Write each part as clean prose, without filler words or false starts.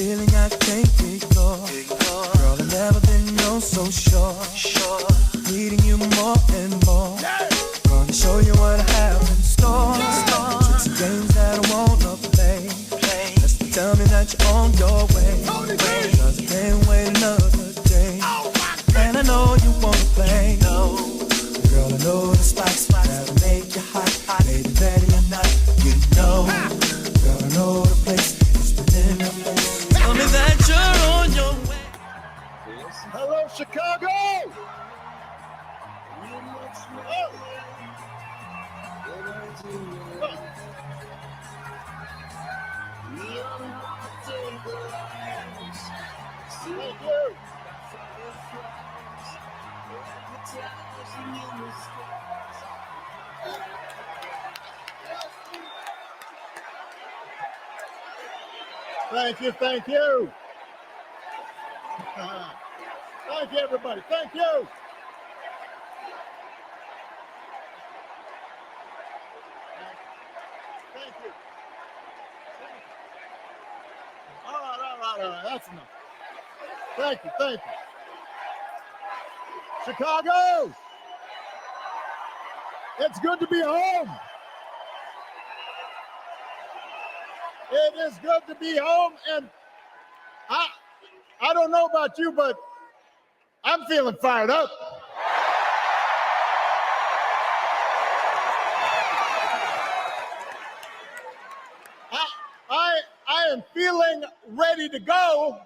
feeling I can't ignore. Girl, I've never been known so sure. Needing you more and more. Gonna show you what I have in store. Tricks and games that I wanna play. Just tell me that you're on your way. Cause I can't wait another day. And I know you wanna play. Girl, I know the spots that'll make you hot. Maybe ready or not, you know. Girl, I know the place. It's within your face. Tell me that you're on your way. Hello, Chicago! Thank you, thank you. Thank you, everybody. Thank you. Thank you. All right. That's enough. Thank you, thank you. Chicago, it's good to be home. It is good to be home, and I don't know about you, but I'm feeling fired up. I am feeling ready to go.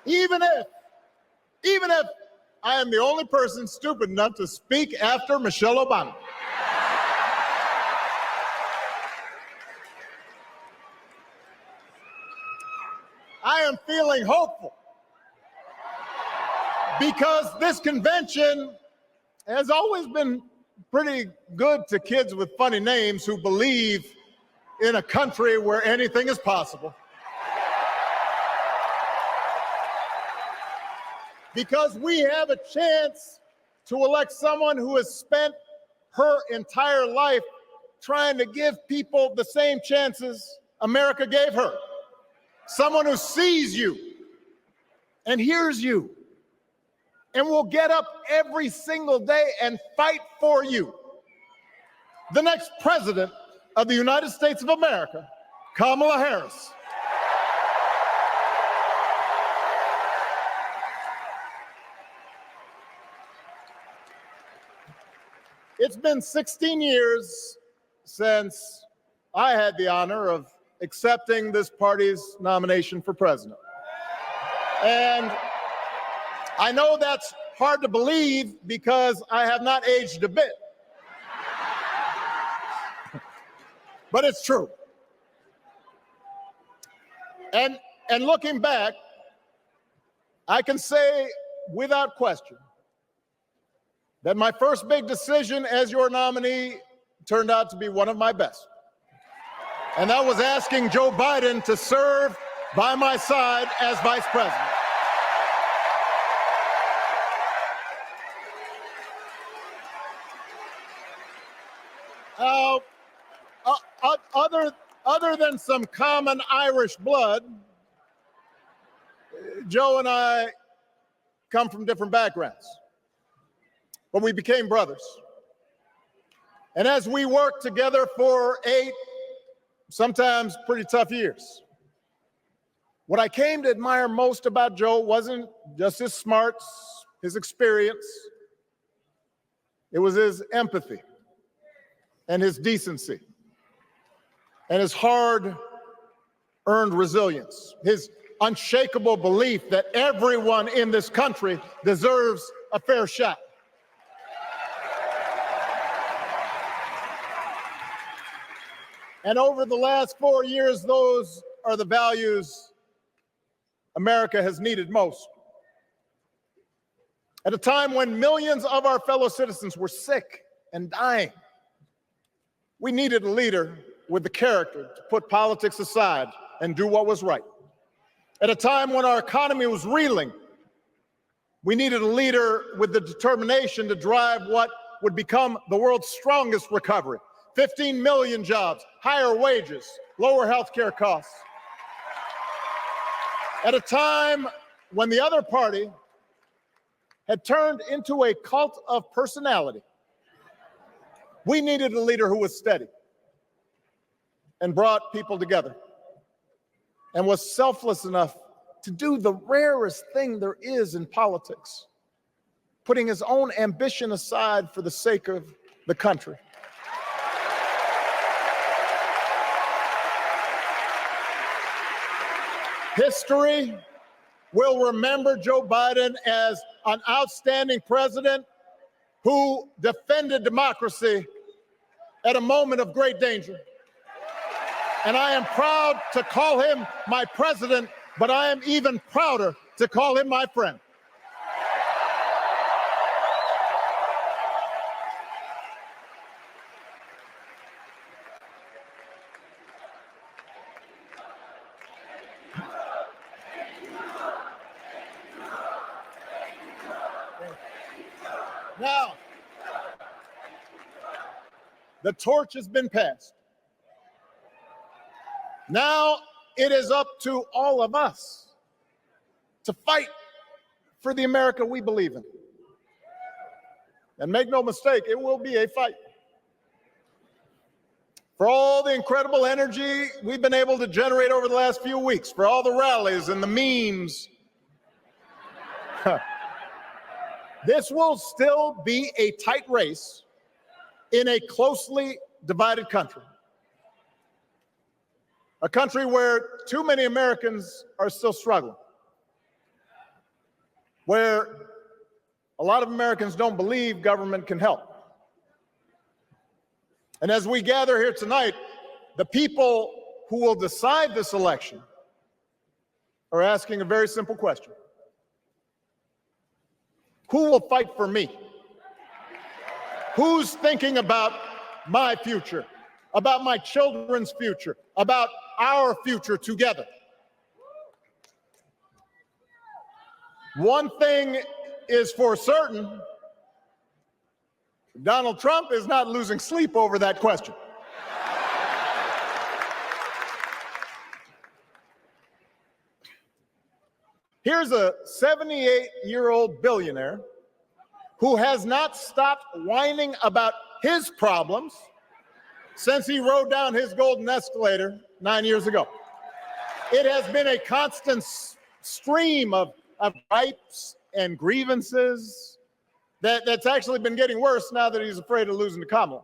Even if I am the only person stupid enough to speak after Michelle Obama. I am feeling hopeful because this convention has always been pretty good to kids with funny names who believe in a country where anything is possible. Because we have a chance to elect someone who has spent her entire life trying to give people the same chances America gave her. Someone who sees you and hears you and will get up every single day and fight for you. The next president of the United States of America, Kamala Harris. It's been 16 years since I had the honor of accepting this party's nomination for president. And I know that's hard to believe because I have not aged a bit. But it's true. And looking back, I can say without question that my first big decision as your nominee turned out to be one of my best. And that was asking Joe Biden to serve by my side as vice president. Other than some common Irish blood, Joe and I come from different backgrounds, but we became brothers. And as we worked together for 8, sometimes pretty tough years, what I came to admire most about Joe wasn't just his smarts, his experience. It was his empathy and his decency and his hard-earned resilience, his unshakable belief that everyone in this country deserves a fair shot. And over the last 4 years, those are the values America has needed most. At a time when millions of our fellow citizens were sick and dying, we needed a leader with the character to put politics aside and do what was right. At a time when our economy was reeling, we needed a leader with the determination to drive what would become the world's strongest recovery, 15 million jobs, higher wages, lower health care costs. At a time when the other party had turned into a cult of personality, we needed a leader who was steady and brought people together and was selfless enough to do the rarest thing there is in politics, putting his own ambition aside for the sake of the country. History will remember Joe Biden as an outstanding president who defended democracy at a moment of great danger. And I am proud to call him my president, but I am even prouder to call him my friend. Now, the torch has been passed. Now it is up to all of us to fight for the America we believe in. And make no mistake, it will be a fight. For all the incredible energy we've been able to generate over the last few weeks, for all the rallies and the memes, this will still be a tight race in a closely divided country. A country where too many Americans are still struggling, where a lot of Americans don't believe government can help. And as we gather here tonight, the people who will decide this election are asking a very simple question. Who will fight for me? Who's thinking about my future, about my children's future, about our future together? One thing is for certain, Donald Trump is not losing sleep over that question. Here's a 78-year-old billionaire who has not stopped whining about his problems since he rode down his golden escalator 9 years ago. It has been a constant stream of gripes and grievances that's actually been getting worse now that he's afraid of losing to Kamala.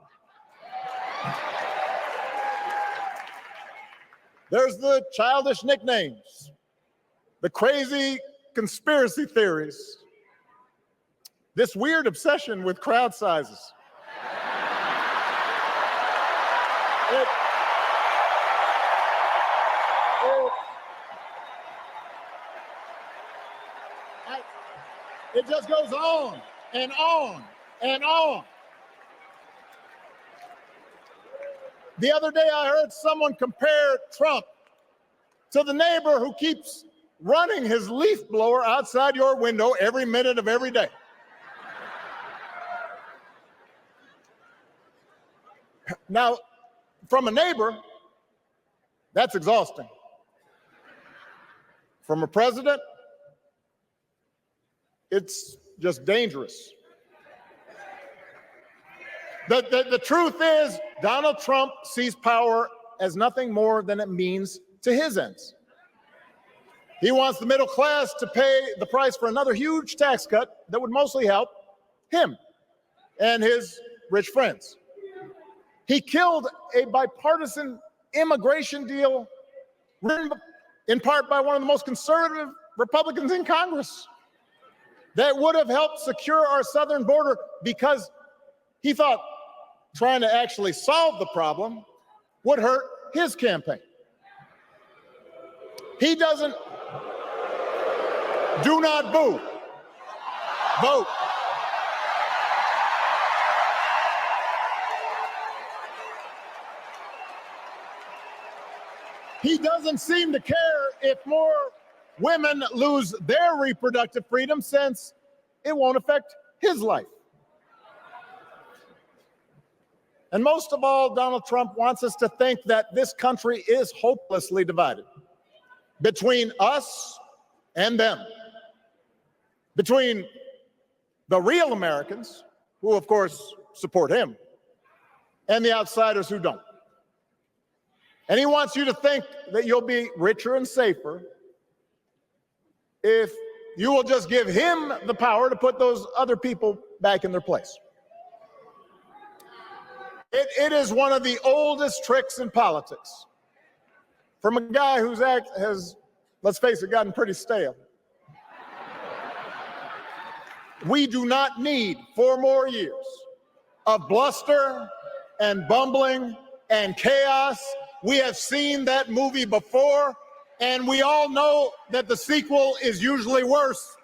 There's the childish nicknames, the crazy conspiracy theories, this weird obsession with crowd sizes. It just goes on and on and on. The other day I heard someone compare Trump to the neighbor who keeps running his leaf blower outside your window every minute of every day. Now, from a neighbor, that's exhausting. From a president, it's just dangerous. The truth is, Donald Trump sees power as nothing more than it means to his ends. He wants the middle class to pay the price for another huge tax cut that would mostly help him and his rich friends. He killed a bipartisan immigration deal written in part by one of the most conservative Republicans in Congress that would have helped secure our southern border because he thought trying to actually solve the problem would hurt his campaign. He doesn't. Do not boo. Vote. He doesn't seem to care if more women lose their reproductive freedom since it won't affect his life. And most of all, Donald Trump wants us to think that this country is hopelessly divided between us and them, between the real Americans, who of course support him, and the outsiders who don't. And he wants you to think that you'll be richer and safer if you will just give him the power to put those other people back in their place. It is one of the oldest tricks in politics from a guy whose act has, let's face it, gotten pretty stale. We do not need 4 more years of bluster and bumbling and chaos. We have seen that movie before, and we all know that the sequel is usually worse.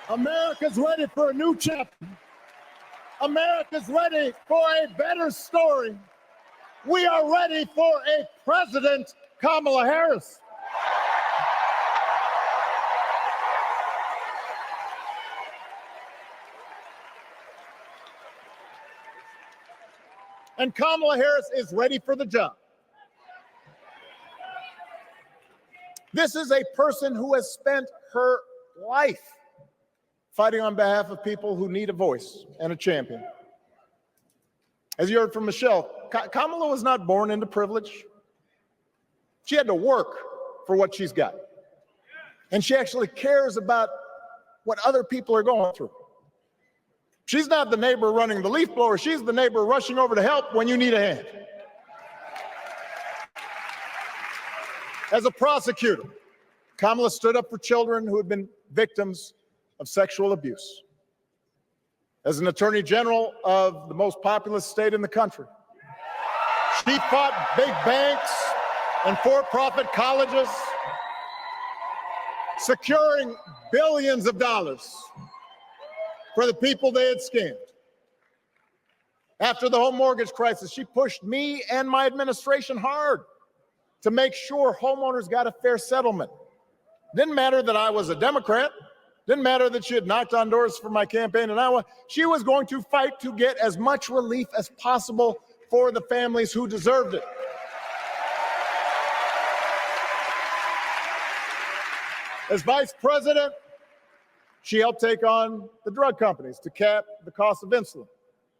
America's ready for a new chapter. America's ready for a better story. We are ready for a President Kamala Harris. And Kamala Harris is ready for the job. This is a person who has spent her life fighting on behalf of people who need a voice and a champion. As you heard from Michelle, Kamala was not born into privilege. She had to work for what she's got. And she actually cares about what other people are going through. She's not the neighbor running the leaf blower. She's the neighbor rushing over to help when you need a hand. As a prosecutor, Kamala stood up for children who had been victims of sexual abuse. As an attorney general of the most populous state in the country, she fought big banks and for-profit colleges, securing billions of dollars for the people they had scammed. After the home mortgage crisis, she pushed me and my administration hard to make sure homeowners got a fair settlement. Didn't matter that I was a Democrat. Didn't matter that she had knocked on doors for my campaign in Iowa. She was going to fight to get as much relief as possible for the families who deserved it. As vice president, she helped take on the drug companies to cap the cost of insulin,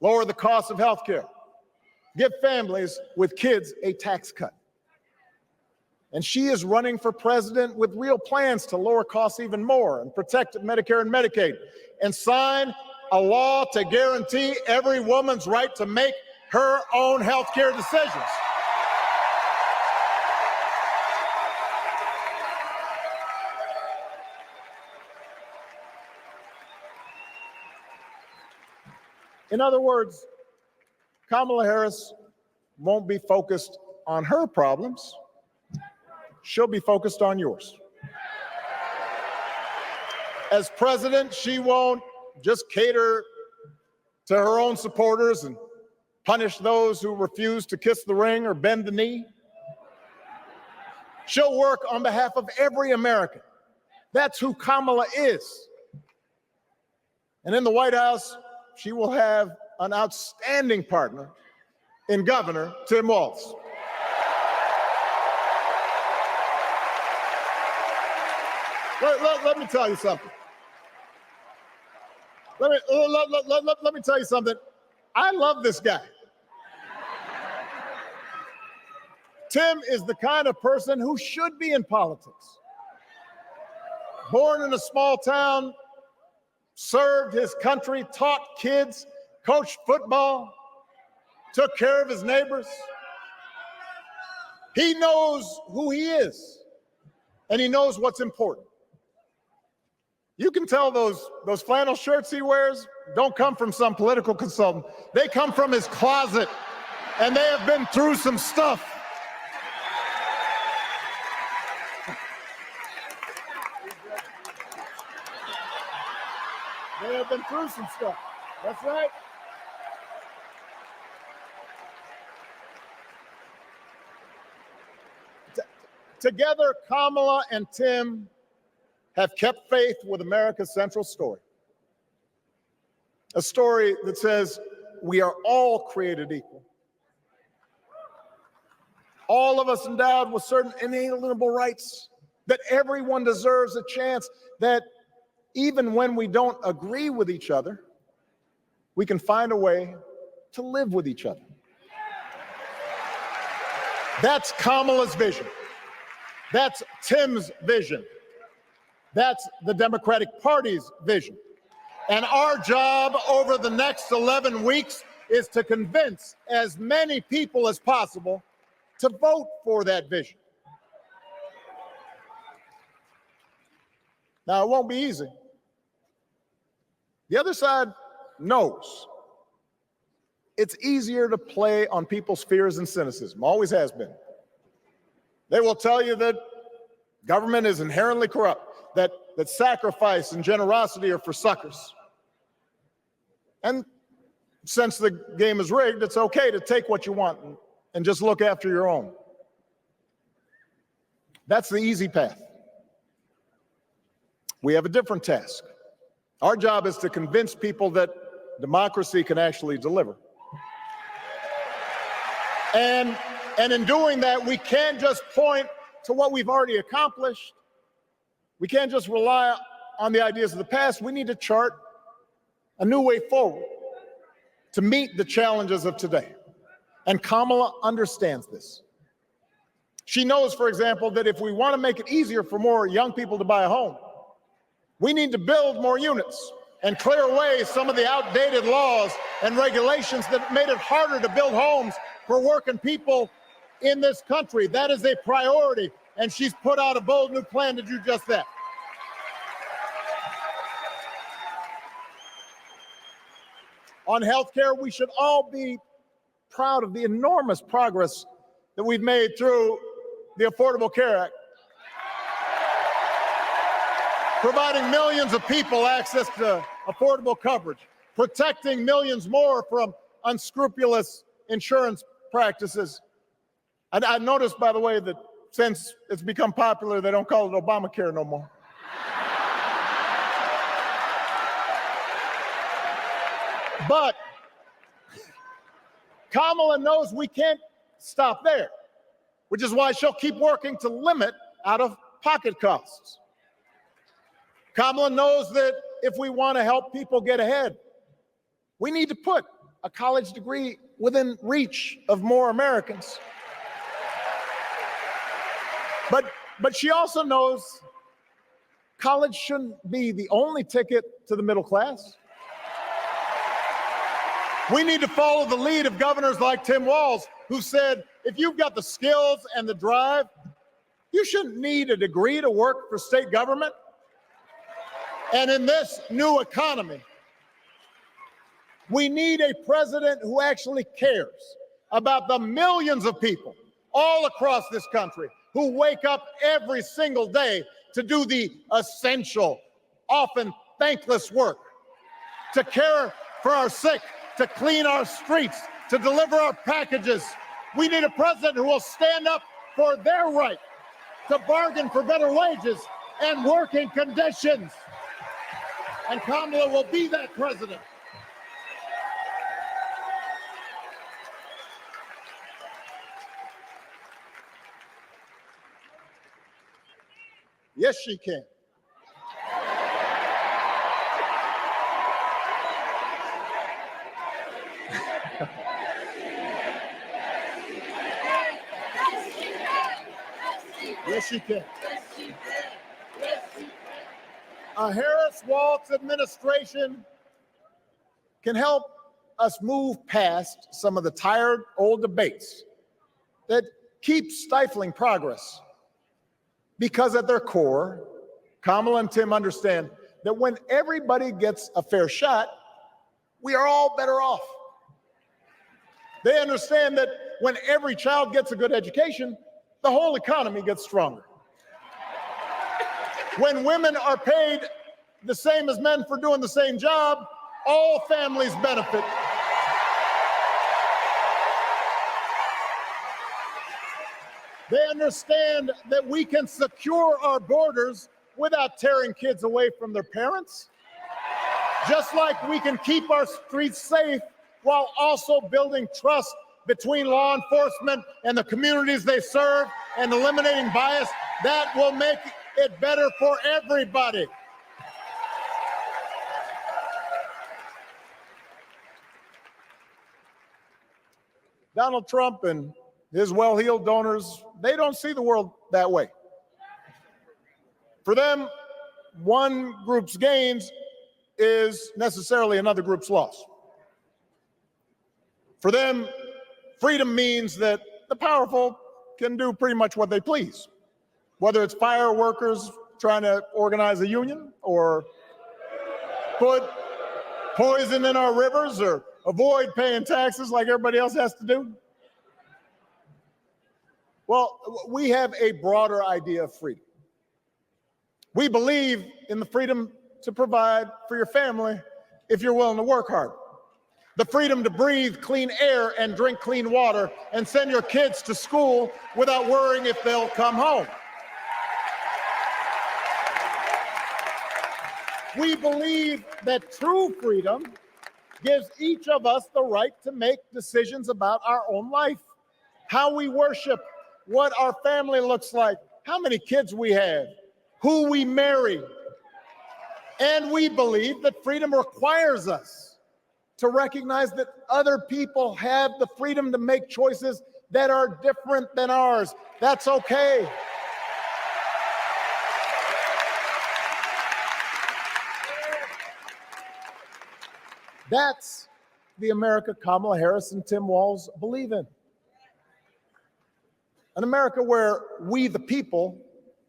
lower the cost of health care, give families with kids a tax cut. And she is running for president with real plans to lower costs even more and protect Medicare and Medicaid and sign a law to guarantee every woman's right to make her own health care decisions. In other words, Kamala Harris won't be focused on her problems. She'll be focused on yours. As president, she won't just cater to her own supporters and punish those who refuse to kiss the ring or bend the knee. She'll work on behalf of every American. That's who Kamala is. And in the White House, she will have an outstanding partner in Governor Tim Walz. Let me tell you something. Let me tell you something. I love this guy. Tim is the kind of person who should be in politics. Born in a small town, served his country, taught kids, coached football, took care of his neighbors. He knows who he is, and he knows what's important. You can tell those flannel shirts he wears don't come from some political consultant. They come from his closet, and they have been through some stuff. They have been through some stuff. That's right. Together, Kamala and Tim have kept faith with America's central story. A story that says we are all created equal. All of us endowed with certain inalienable rights, that everyone deserves a chance, that even when we don't agree with each other, we can find a way to live with each other. That's Kamala's vision. That's Tim's vision. That's the Democratic Party's vision. And our job over the next 11 weeks is to convince as many people as possible to vote for that vision. Now, it won't be easy. The other side knows it's easier to play on people's fears and cynicism, always has been. They will tell you that government is inherently corrupt, that sacrifice and generosity are for suckers. And since the game is rigged, it's okay to take what you want and just look after your own. That's the easy path. We have a different task. Our job is to convince people that democracy can actually deliver. And in doing that, we can't just point to what we've already accomplished. We can't just rely on the ideas of the past. We need to chart a new way forward to meet the challenges of today. And Kamala understands this. She knows, for example, that if we want to make it easier for more young people to buy a home, we need to build more units and clear away some of the outdated laws and regulations that made it harder to build homes for working people in this country. That is a priority, and she's put out a bold new plan to do just that. On health care, we should all be proud of the enormous progress that we've made through the Affordable Care Act, providing millions of people access to affordable coverage, protecting millions more from unscrupulous insurance practices. And I noticed, by the way, that since it's become popular, they don't call it Obamacare no more. But Kamala knows we can't stop there, which is why she'll keep working to limit out-of-pocket costs. Kamala knows that if we want to help people get ahead, we need to put a college degree within reach of more Americans. But she also knows college shouldn't be the only ticket to the middle class. We need to follow the lead of governors like Tim Walz, who said, if you've got the skills and the drive, you shouldn't need a degree to work for state government. And in this new economy, we need a president who actually cares about the millions of people all across this country who wake up every single day to do the essential, often thankless work, to care for our sick, to clean our streets, to deliver our packages. We need a president who will stand up for their right to bargain for better wages and working conditions. And Kamala will be that president. Yes, she can. Yes, she can. A Harris-Walz administration can help us move past some of the tired old debates that keep stifling progress. Because at their core, Kamala and Tim understand that when everybody gets a fair shot, we are all better off. They understand that when every child gets a good education, the whole economy gets stronger. When women are paid the same as men for doing the same job, all families benefit. They understand that we can secure our borders without tearing kids away from their parents. Just like we can keep our streets safe while also building trust between law enforcement and the communities they serve and eliminating bias, that will make it better for everybody. Donald Trump and his well-heeled donors, they don't see the world that way. For them, one group's gains is necessarily another group's loss. For them, freedom means that the powerful can do pretty much what they please, whether it's fire workers trying to organize a union, or put poison in our rivers, or avoid paying taxes like everybody else has to do. Well, we have a broader idea of freedom. We believe in the freedom to provide for your family if you're willing to work hard. The freedom to breathe clean air and drink clean water and send your kids to school without worrying if they'll come home. We believe that true freedom gives each of us the right to make decisions about our own life, how we worship, what our family looks like, how many kids we have, who we marry. And we believe that freedom requires us to recognize that other people have the freedom to make choices that are different than ours. That's okay. That's the America Kamala Harris and Tim Walz believe in. An America where we, the people,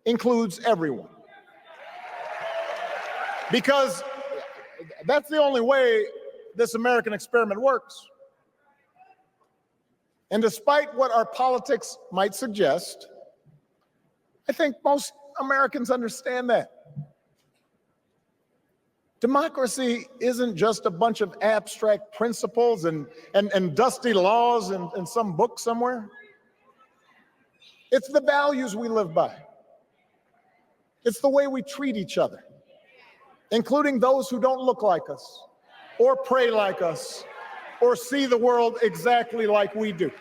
includes everyone. Because that's the only way this American experiment works. And despite what our politics might suggest, I think most Americans understand that. Democracy isn't just a bunch of abstract principles and dusty laws in some book somewhere. It's the values we live by. It's the way we treat each other, including those who don't look like us, or pray like us, or see the world exactly like we do.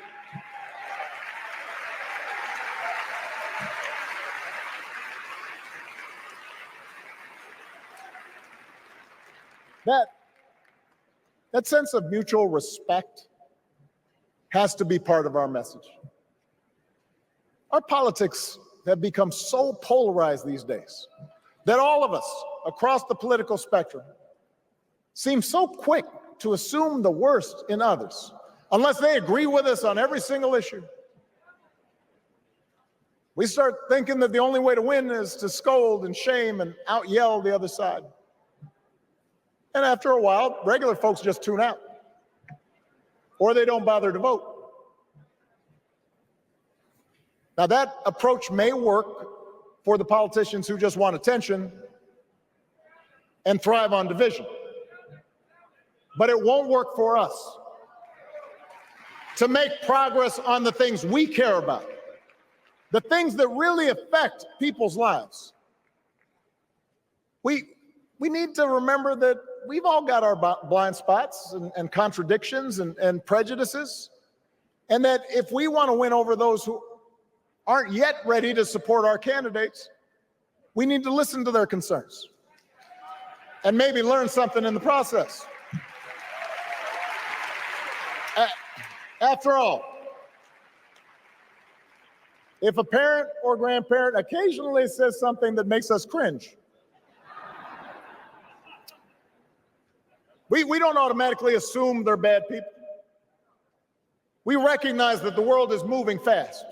That sense of mutual respect has to be part of our message. Our politics have become so polarized these days that all of us across the political spectrum seem so quick to assume the worst in others, unless they agree with us on every single issue. We start thinking that the only way to win is to scold and shame and out-yell the other side. And after a while, regular folks just tune out, or they don't bother to vote. Now, that approach may work for the politicians who just want attention and thrive on division, but it won't work for us to make progress on the things we care about, the things that really affect people's lives. We need to remember that we've all got our blind spots and contradictions and prejudices, and that if we want to win over those who aren't yet ready to support our candidates, we need to listen to their concerns and maybe learn something in the process. After all, if a parent or grandparent occasionally says something that makes us cringe, we don't automatically assume they're bad people. We recognize that the world is moving fast,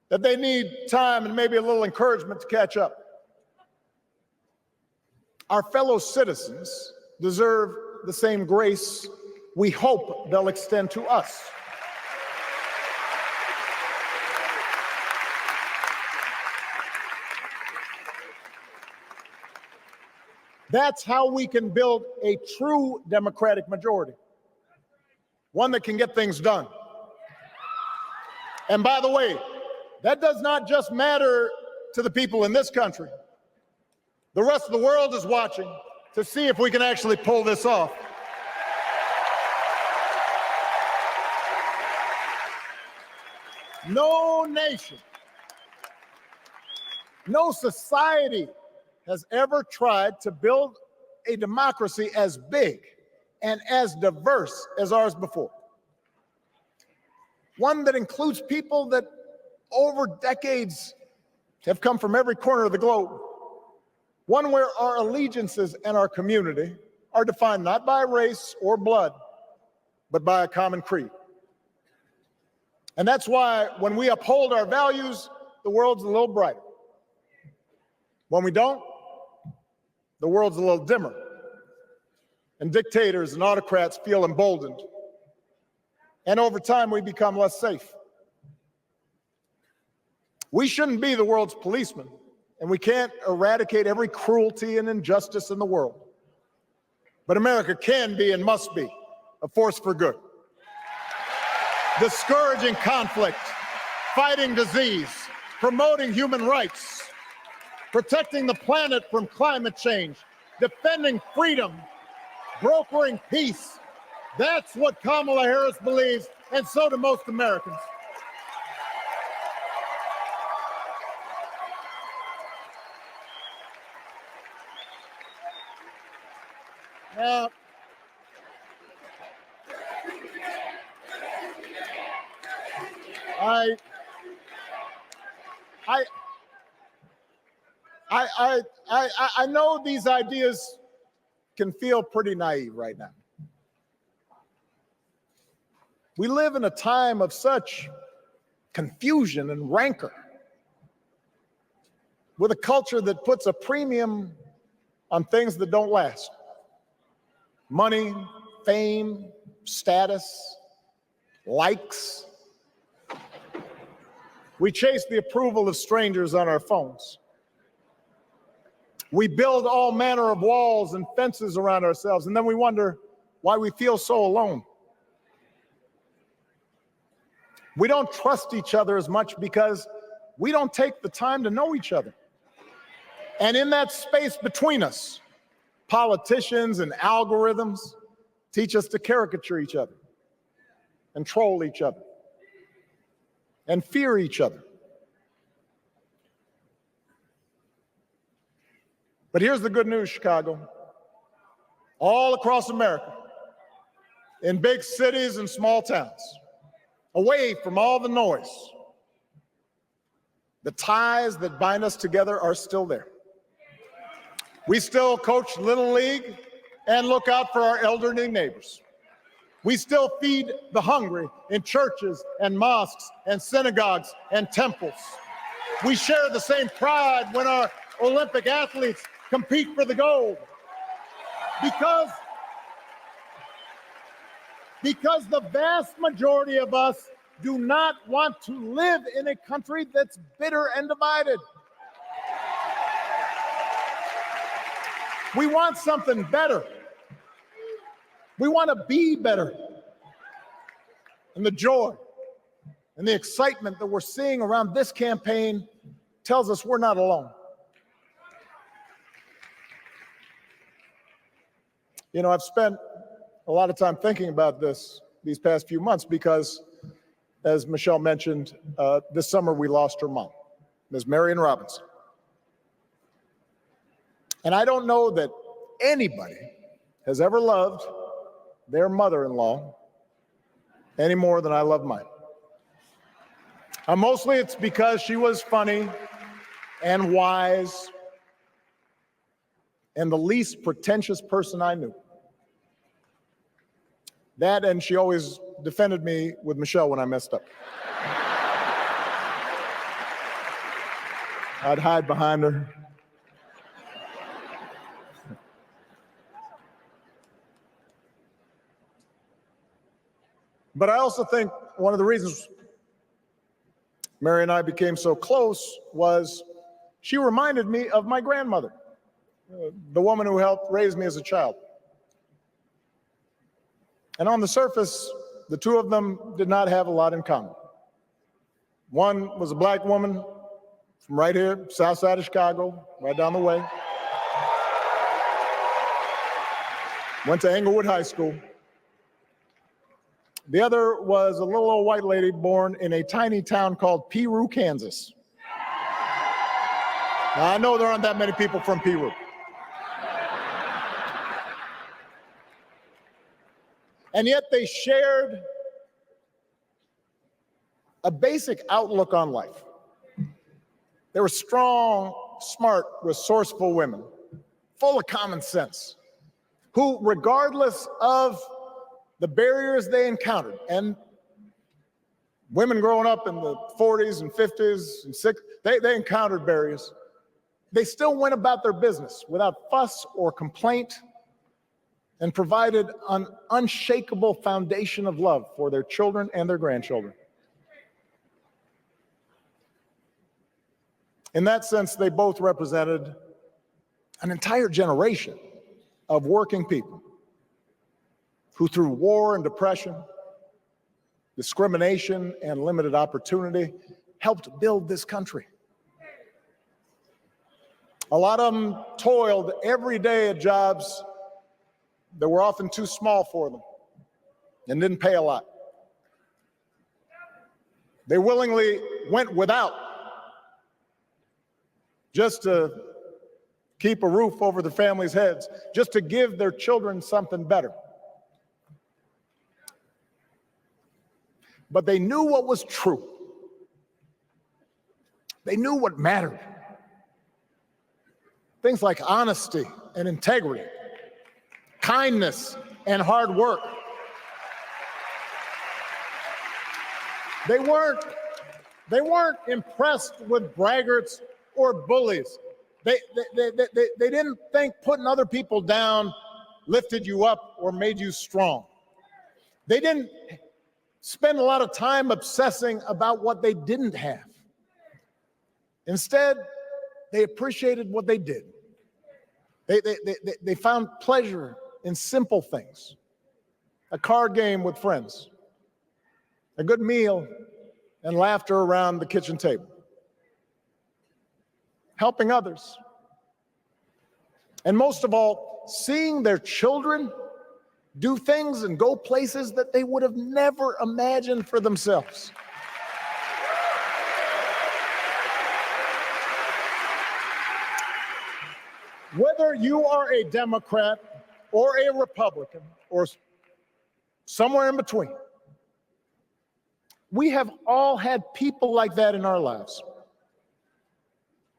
that they need time and maybe a little encouragement to catch up. Our fellow citizens deserve the same grace we hope they'll extend to us. That's how we can build a true democratic majority, one that can get things done. And by the way, that does not just matter to the people in this country. The rest of the world is watching to see if we can actually pull this off. No nation, no society has ever tried to build a democracy as big and as diverse as ours before. One that includes people that over decades have come from every corner of the globe. One where our allegiances and our community are defined not by race or blood, but by a common creed. And that's why when we uphold our values, the world's a little brighter. When we don't, the world's a little dimmer. And dictators and autocrats feel emboldened. And over time, we become less safe. We shouldn't be the world's policemen, and we can't eradicate every cruelty and injustice in the world. But America can be and must be a force for good. Discouraging conflict, fighting disease, promoting human rights, protecting the planet from climate change, defending freedom, brokering peace. That's what Kamala Harris believes, and so do most Americans. Now, I know these ideas can feel pretty naive right now. We live in a time of such confusion and rancor, with a culture that puts a premium on things that don't last. Money, fame, status, likes. We chase the approval of strangers on our phones. We build all manner of walls and fences around ourselves, and then we wonder why we feel so alone. We don't trust each other as much because we don't take the time to know each other. And in that space between us, politicians and algorithms teach us to caricature each other and troll each other and fear each other. But here's the good news, Chicago. All across America, in big cities and small towns, away from all the noise, the ties that bind us together are still there. We still coach Little League and look out for our elderly neighbors. We still feed the hungry in churches and mosques and synagogues and temples. We share the same pride when our Olympic athletes compete for the gold. Because the vast majority of us do not want to live in a country that's bitter and divided. We want something better. We want to be better. And the joy and the excitement that we're seeing around this campaign tells us we're not alone. You know, I've spent a lot of time thinking about these past few months because, as Michelle mentioned, this summer we lost her mom, Ms. Marion Robinson. And I don't know that anybody has ever loved their mother-in-law any more than I love mine. Mostly it's because she was funny and wise and the least pretentious person I knew. That, and she always defended me with Michelle when I messed up. I'd hide behind her. But I also think one of the reasons Mary and I became so close was she reminded me of my grandmother, the woman who helped raise me as a child. And on the surface, the two of them did not have a lot in common. One was a black woman from right here, south side of Chicago, right down the way. went to Englewood High School. The other was a little old white lady born in a tiny town called Peru, Kansas. Now, I know there aren't that many people from Peru. And yet they shared a basic outlook on life. They were strong, smart, resourceful women, full of common sense, who, regardless of the barriers they encountered, and women growing up in the 40s and 50s and 60s, they encountered barriers. They still went about their business without fuss or complaint and provided an unshakable foundation of love for their children and their grandchildren. In that sense, they both represented an entire generation of working people who, through war and depression, discrimination and limited opportunity, helped build this country. A lot of them toiled every day at jobs that were often too small for them and didn't pay a lot. They willingly went without just to keep a roof over their families' heads, just to give their children something better. But they knew what was true. They knew what mattered. Things like honesty and integrity, kindness and hard work. They weren't impressed with braggarts or bullies. They didn't think putting other people down lifted you up or made you strong. They didn't spend a lot of time obsessing about what they didn't have. Instead, they appreciated what they did. They found pleasure in simple things: a card game with friends, a good meal, and laughter around the kitchen table, helping others, and most of all, seeing their children do things and go places that they would have never imagined for themselves. Whether you are a Democrat or a Republican or somewhere in between, we have all had people like that in our lives.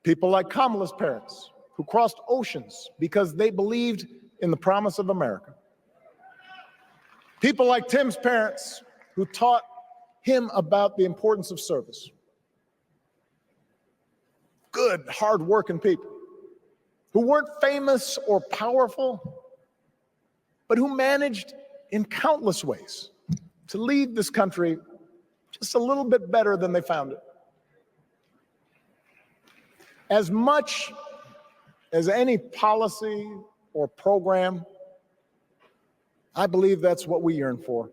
People like Kamala's parents, who crossed oceans because they believed in the promise of America. People like Tim's parents, who taught him about the importance of service. Good, hard-working people who weren't famous or powerful, but who managed in countless ways to leave this country just a little bit better than they found it. As much as any policy or program, I believe that's what we yearn for.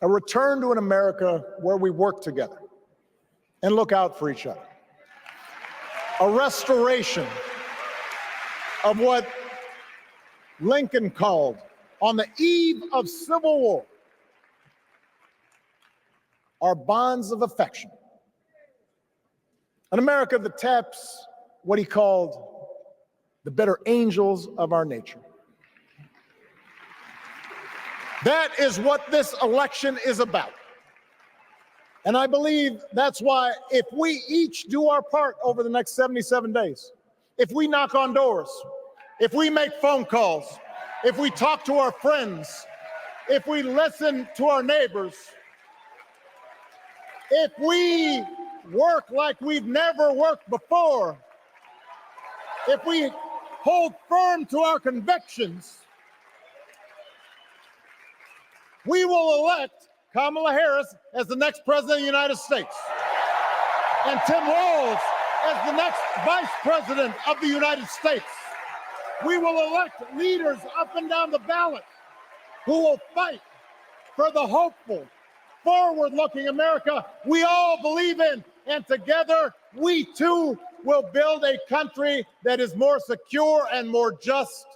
A return to an America where we work together and look out for each other. A restoration of what Lincoln called, on the eve of civil war, our bonds of affection. An America that taps what he called the better angels of our nature. That is what this election is about. And I believe that's why, if we each do our part over the next 77 days, if we knock on doors, if we make phone calls, if we talk to our friends, if we listen to our neighbors, if we work like we've never worked before, if we hold firm to our convictions, we will elect Kamala Harris as the next president of the United States, and Tim Walz as the next vice president of the United States. We will elect leaders up and down the ballot who will fight for the hopeful, forward-looking America we all believe in, and together we too will build a country that is more secure and more just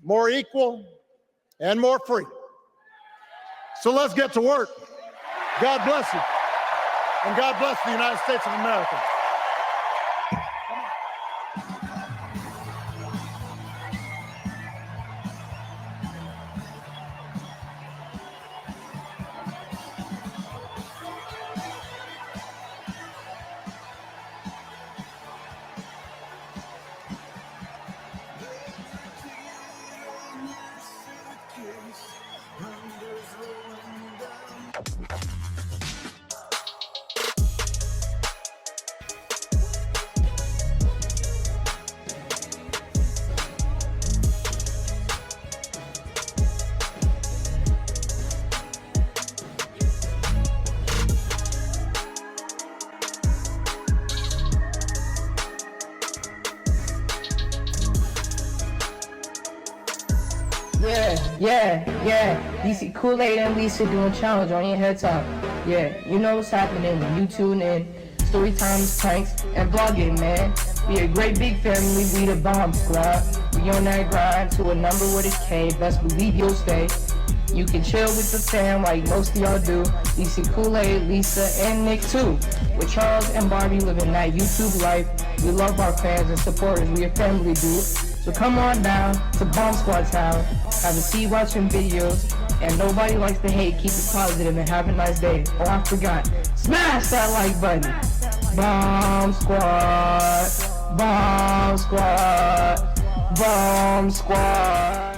more equal, and more free. So let's get to work. God bless you, and God bless the United States of America. Yeah. DC KOOLAID and Lisa doing challenge on your head top. Yeah, you know what's happening when you tune in. Story times, pranks, and blogging, man. We a great big family, we the bomb squad. We on that grind to a number with a K, best believe you'll stay. You can chill with the fam like most of y'all do. DC KOOLAID, Lisa, and Nick too. With Charles and Barbie living that YouTube life. We love our fans and supporters, we a family, dude. So come on down to Bomb Squad Town, have a seat watching videos, and nobody likes to hate, keep it positive and have a nice day. Oh, I forgot, smash that like button. Bomb Squad, Bomb Squad, Bomb Squad.